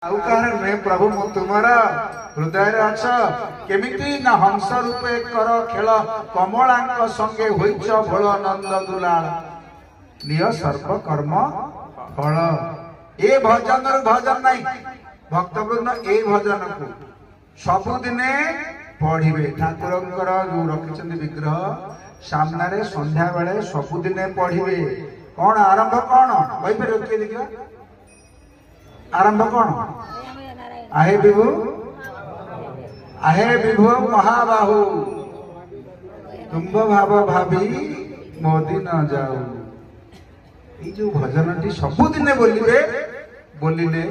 नुहे प्रभु मु तुमर हृदय अच्छ केमिति ना हंस रूपे कर खेल कमलांक संगे होइच भोल नंद दुलाल निय सर्व कर्म फल ए भजन भजन नहीं भक्तवृंद ए भजन को सबुदिने पढ़िबे ठाकुर जो रखिछन्ति विग्रह सामने संध्या बेले सबुदिने पढ़िबे। कौन आरंभ कौन कहि पे किए देखिबा आरंभ कौन आहे विभु महाबाहु तुम्भ भाव भाभी मोदी न जाऊ ये जो भजन टी सबुदिने बोलिले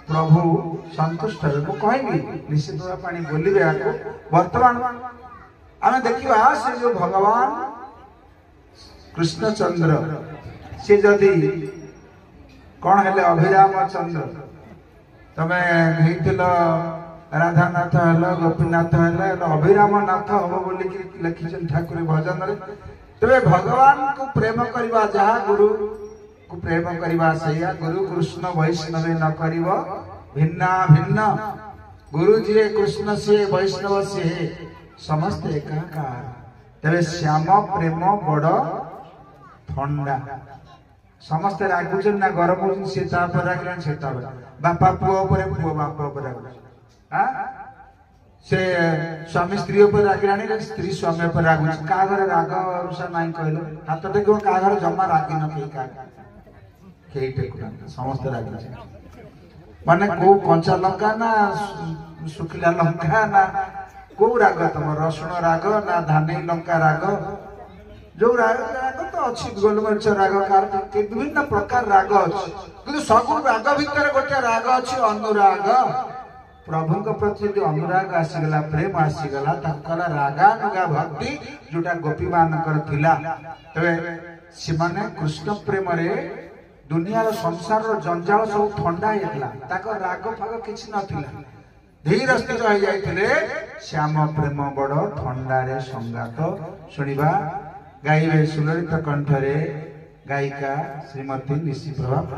प्रभु संतुष्ट हे कहबी निश्चित भाव बोलिबे आको वर्तमान आम देखा से जो भगवान कृष्णचंद्र से जदि कौन है अभिराम चंद्र तमे हेतिल राधानाथ हल गोपीनाथ हल अभिराम नाथ हम बोली लिखिछन ठाकुर भजन रे तबे भगवान को प्रेम करवा जहा गुरु को प्रेम करवा सैया गुरु कृष्ण वैष्णव न करिव भिन्ना भिन्न गुरु जी कृष्ण से वैष्णव से समस्त एकाकार तबे श्याम प्रेम बड़ ठंडा समस्त रागुचन ना गरम होचन से तापर रागलन से तापर बापा पुओ परे पुओ बापा पर रागुच हां से स्वामी स्त्री पर रागलानी रे स्त्री स्वामी पर रागुच का घर राग रुषा नाही कहलो हाथ देखो का घर जम्मा रागी न के का केइटे कुरान समस्त रागी माने को कंचा लंका ना सुखिला लंका ना को राग तम रसुण राग ना धानी लंका राग जो राग तो अच्छी गोलमरीच राग कार विभिन्न प्रकार राग अच्छी कि सब राग भितर गोटे राग अच्छी अनुराग प्रभु प्रति जो अनुराग आसीगला प्रेम आसीगला ताकला रागानुगा भक्ति जोटा गोपी मानकर थिला तबे सिमाने कृष्ण प्रेम रे दुनिया रो संसार रो जंजाल सब ठंडा हेतला ताको राग फाग किछ नथिला धीर स्थिर हो जाइथिले श्याम प्रेम बड़ ठंडा रे संगात सुनिबा गाइबे सुललित कंठरे गायिका श्रीमती निशिप्रभा।